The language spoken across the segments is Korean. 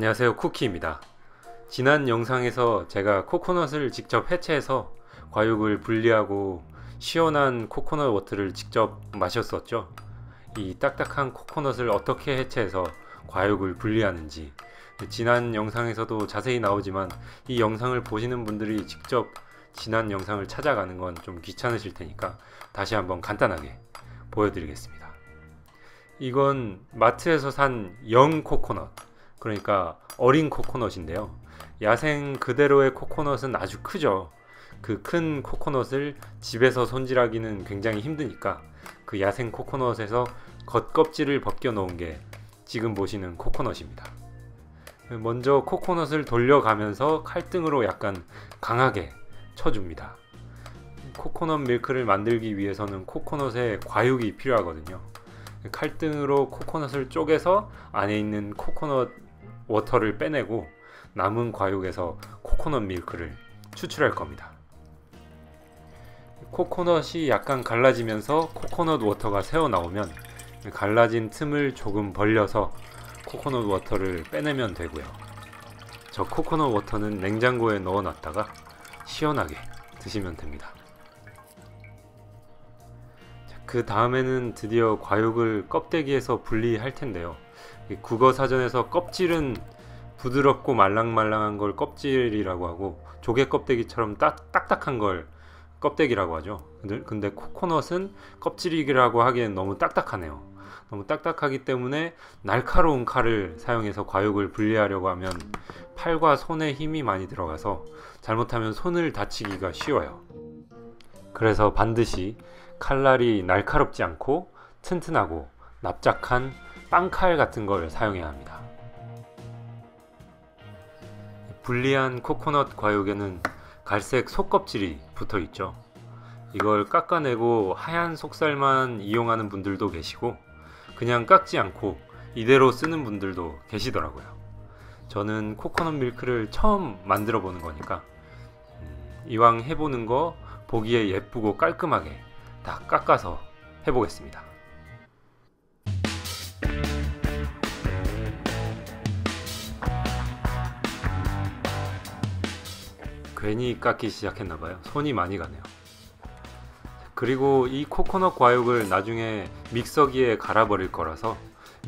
안녕하세요, 쿠키입니다. 지난 영상에서 제가 코코넛을 직접 해체해서 과육을 분리하고 시원한 코코넛 워터를 직접 마셨었죠. 이 딱딱한 코코넛을 어떻게 해체해서 과육을 분리하는지 지난 영상에서도 자세히 나오지만 이 영상을 보시는 분들이 직접 지난 영상을 찾아가는 건 좀 귀찮으실 테니까 다시 한번 간단하게 보여드리겠습니다. 이건 마트에서 산 영 코코넛, 그러니까 어린 코코넛인데요. 야생 그대로의 코코넛은 아주 크죠. 그 큰 코코넛을 집에서 손질하기는 굉장히 힘드니까 그 야생 코코넛에서 겉껍질을 벗겨 놓은 게 지금 보시는 코코넛입니다. 먼저 코코넛을 돌려가면서 칼등으로 약간 강하게 쳐줍니다. 코코넛 밀크를 만들기 위해서는 코코넛에 과육이 필요하거든요. 칼등으로 코코넛을 쪼개서 안에 있는 코코넛 워터를 빼내고 남은 과육에서 코코넛 밀크를 추출할 겁니다. 코코넛이 약간 갈라지면서 코코넛 워터가 새어나오면 갈라진 틈을 조금 벌려서 코코넛 워터를 빼내면 되고요. 저 코코넛 워터는 냉장고에 넣어놨다가 시원하게 드시면 됩니다. 그 다음에는 드디어 과육을 껍데기에서 분리할 텐데요. 국어사전에서 껍질은 부드럽고 말랑말랑한 걸 껍질이라고 하고 조개 껍데기처럼 딱딱한 걸 껍데기라고 하죠. 근데 코코넛은 껍질이라고 하기엔 너무 딱딱하네요. 너무 딱딱하기 때문에 날카로운 칼을 사용해서 과육을 분리하려고 하면 팔과 손에 힘이 많이 들어가서 잘못하면 손을 다치기가 쉬워요. 그래서 반드시 칼날이 날카롭지 않고 튼튼하고 납작한 빵칼 같은 걸 사용해야 합니다. 분리한 코코넛 과육에는 갈색 속껍질이 붙어 있죠. 이걸 깎아내고 하얀 속살만 이용하는 분들도 계시고 그냥 깎지 않고 이대로 쓰는 분들도 계시더라고요. 저는 코코넛 밀크를 처음 만들어 보는 거니까 이왕 해보는 거 보기에 예쁘고 깔끔하게 다 깎아서 해보겠습니다. 괜히 깎기 시작했나봐요. 손이 많이 가네요. 그리고 이 코코넛 과육을 나중에 믹서기에 갈아버릴 거라서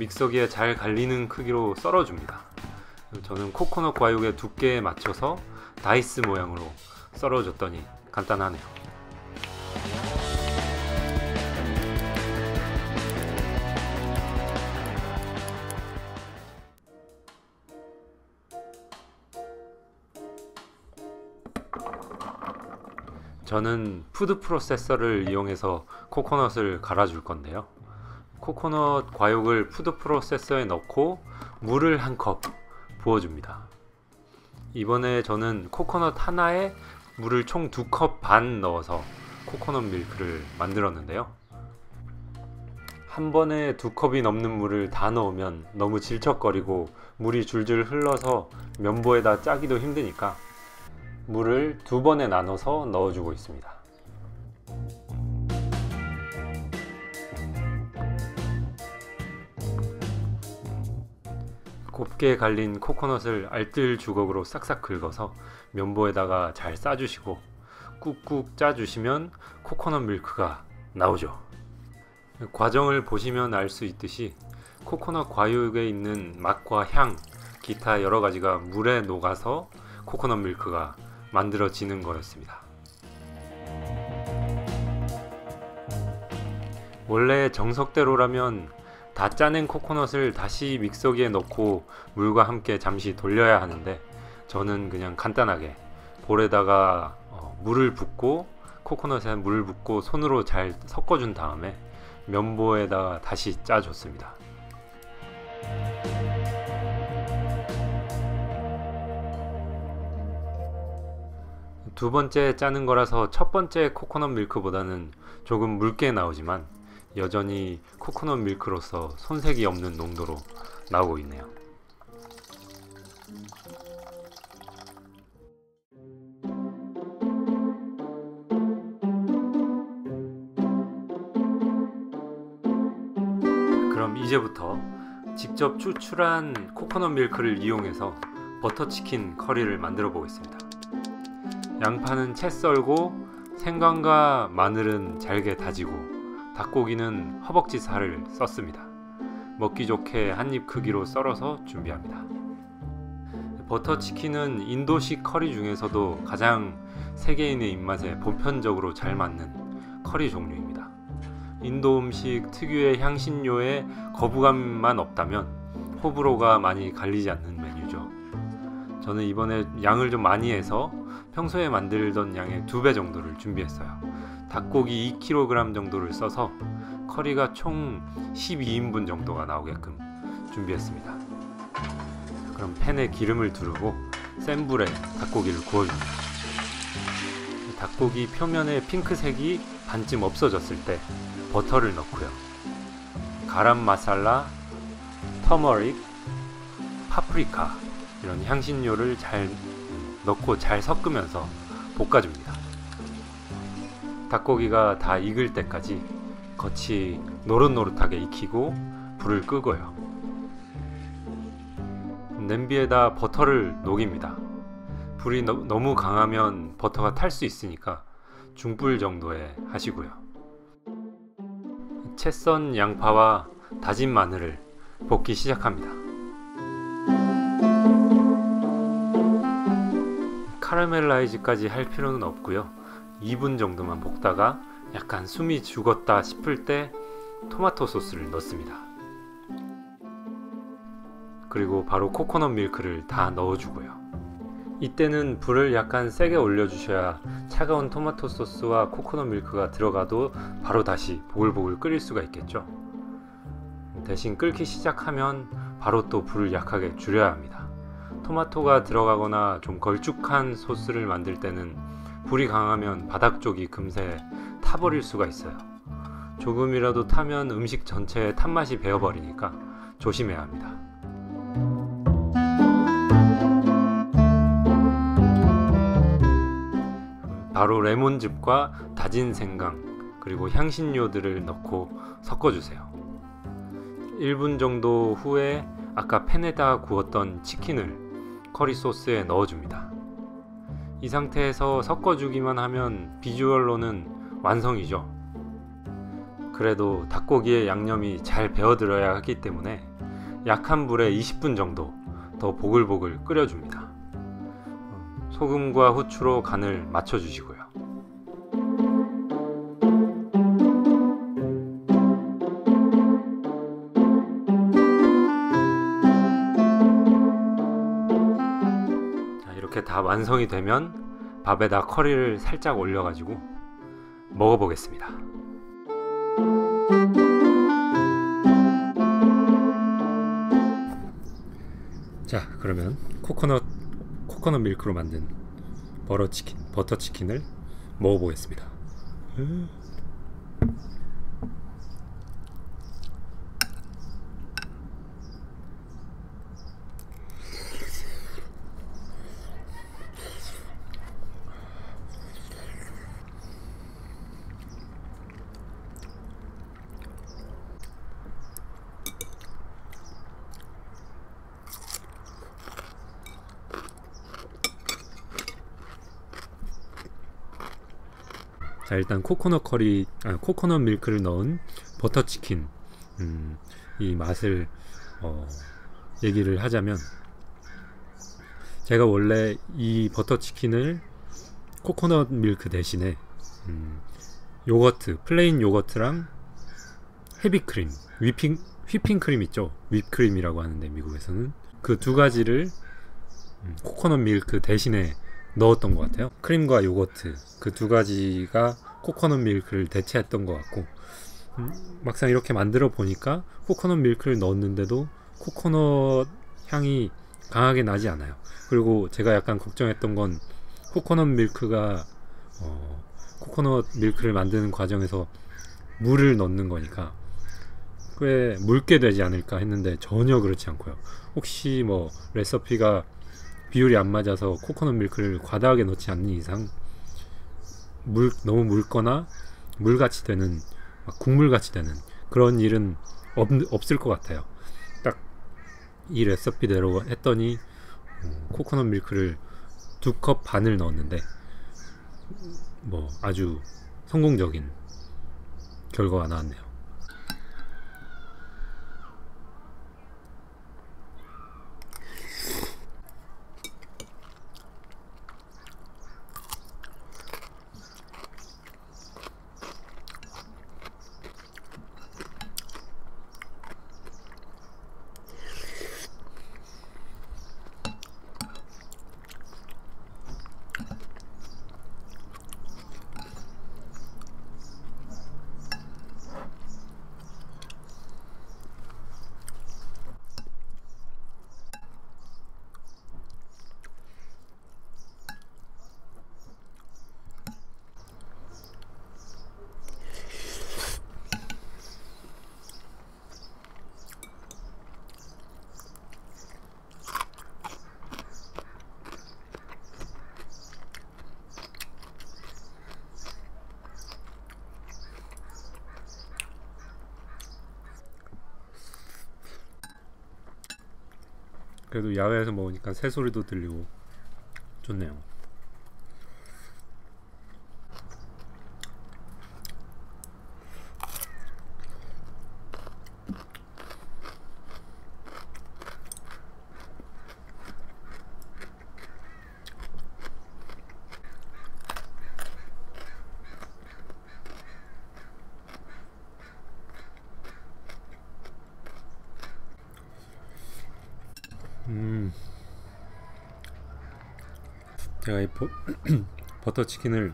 믹서기에 잘 갈리는 크기로 썰어줍니다. 저는 코코넛 과육의 두께에 맞춰서 다이스 모양으로 썰어줬더니 간단하네요. 저는 푸드 프로세서를 이용해서 코코넛을 갈아줄 건데요. 코코넛 과육을 푸드 프로세서에 넣고 물을 한 컵 부어줍니다. 이번에 저는 코코넛 하나에 물을 총 2컵 반 넣어서 코코넛 밀크를 만들었는데요. 한 번에 2컵이 넘는 물을 다 넣으면 너무 질척거리고 물이 줄줄 흘러서 면보에다 짜기도 힘드니까 물을 2번에 나눠서 넣어주고 있습니다. 곱게 갈린 코코넛을 알뜰 주걱으로 싹싹 긁어서 면보에다가 잘 싸주시고 꾹꾹 짜주시면 코코넛 밀크가 나오죠. 과정을 보시면 알 수 있듯이 코코넛 과육에 있는 맛과 향, 기타 여러가지가 물에 녹아서 코코넛 밀크가 만들어지는 거였습니다. 원래 정석대로라면 다 짜낸 코코넛을 다시 믹서기에 넣고 물과 함께 잠시 돌려야 하는데 저는 그냥 간단하게 볼에다가 물을 붓고 코코넛에 물을 붓고 손으로 잘 섞어준 다음에 면보에다가 다시 짜줬습니다. 두 번째 짜는 거라서 첫 번째 코코넛 밀크보다는 조금 묽게 나오지만 여전히 코코넛 밀크로서 손색이 없는 농도로 나오고 있네요. 그럼 이제부터 직접 추출한 코코넛 밀크를 이용해서 버터치킨 커리를 만들어 보겠습니다. 양파는 채 썰고 생강과 마늘은 잘게 다지고 닭고기는 허벅지 살을 썼습니다. 먹기 좋게 한입 크기로 썰어서 준비합니다. 버터치킨은 인도식 커리 중에서도 가장 세계인의 입맛에 보편적으로 잘 맞는 커리 종류입니다. 인도 음식 특유의 향신료에 거부감만 없다면 호불호가 많이 갈리지 않는 메뉴죠. 저는 이번에 양을 좀 많이 해서 평소에 만들던 양의 2배 정도를 준비했어요. 닭고기 2kg 정도를 써서 커리가 총 12인분 정도가 나오게끔 준비했습니다. 그럼 팬에 기름을 두르고 센 불에 닭고기를 구워줍니다. 닭고기 표면에 핑크색이 반쯤 없어졌을 때 버터를 넣고요. 가람 마살라, 터머릭, 파프리카 이런 향신료를 잘 넣고 잘 섞으면서 볶아줍니다. 닭고기가 다 익을 때까지 겉이 노릇노릇하게 익히고 불을 끄고요. 냄비에다 버터를 녹입니다. 불이 너무 강하면 버터가 탈 수 있으니까 중불 정도에 하시고요. 채 썬 양파와 다진 마늘을 볶기 시작합니다. 카라멜라이즈까지 할 필요는 없고요. 2분 정도만 볶다가 약간 숨이 죽었다 싶을 때 토마토 소스를 넣습니다. 그리고 바로 코코넛 밀크를 다 넣어주고요. 이때는 불을 약간 세게 올려주셔야 차가운 토마토 소스와 코코넛 밀크가 들어가도 바로 다시 보글보글 끓일 수가 있겠죠. 대신 끓기 시작하면 바로 또 불을 약하게 줄여야 합니다. 토마토가 들어가거나 좀 걸쭉한 소스를 만들 때는 불이 강하면 바닥 쪽이 금세 타버릴 수가 있어요. 조금이라도 타면 음식 전체에 탄맛이 배어버리니까 조심해야 합니다. 바로 레몬즙과 다진 생강 그리고 향신료들을 넣고 섞어주세요. 1분 정도 후에 아까 팬에다 구웠던 치킨을 커리 소스에 넣어줍니다. 이 상태에서 섞어주기만 하면 비주얼로는 완성이죠. 그래도 닭고기의 양념이 잘 배어들어야 하기 때문에 약한 불에 20분 정도 더 보글보글 끓여줍니다. 소금과 후추로 간을 맞춰주시고요. 자, 이렇게 다 완성이 되면 밥에다 커리를 살짝 올려가지고 먹어보겠습니다. 자, 그러면 코코넛 밀크로 만든 버터치킨을 먹어보겠습니다. 자, 일단 코코넛 밀크를 넣은 버터치킨 이 맛을 얘기를 하자면, 제가 원래 이 버터치킨을 코코넛 밀크 대신에 요거트, 플레인 요거트랑 헤비크림, 휘핑크림 있죠? whip크림이라고 하는데 미국에서는 그 두 가지를 코코넛 밀크 대신에 넣었던 것 같아요. 크림과 요거트 그 두 가지가 코코넛 밀크를 대체했던 것 같고, 막상 이렇게 만들어 보니까 코코넛 밀크를 넣었는데도 코코넛 향이 강하게 나지 않아요. 그리고 제가 약간 걱정했던 건 코코넛 밀크가 코코넛 밀크를 만드는 과정에서 물을 넣는 거니까 꽤 묽게 되지 않을까 했는데 전혀 그렇지 않고요. 혹시 뭐 레시피가 비율이 안 맞아서 코코넛 밀크를 과다하게 넣지 않는 이상 너무 묽거나 물같이 되는, 국물같이 되는 그런 일은 없을 것 같아요. 딱 이 레시피대로 했더니 코코넛 밀크를 2컵 반을 넣었는데 뭐 아주 성공적인 결과가 나왔네요. 그래도 야외에서 먹으니까 새소리도 들리고 좋네요. 제가 이 버터치킨을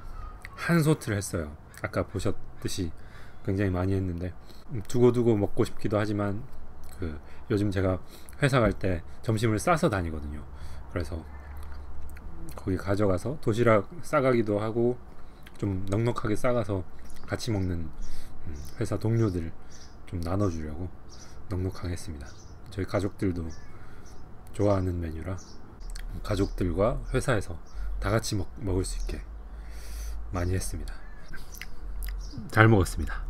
한 소트를 했어요. 아까 보셨듯이 굉장히 많이 했는데 두고두고 먹고 싶기도 하지만 요즘 제가 회사 갈 때 점심을 싸서 다니거든요. 그래서 거기 가져가서 도시락 싸가기도 하고 좀 넉넉하게 싸가서 같이 먹는 회사 동료들 좀 나눠주려고 넉넉하게 했습니다. 저희 가족들도 좋아하는 메뉴라 가족들과 회사에서 다 같이 먹을 수 있게 많이 했습니다. 잘 먹었습니다.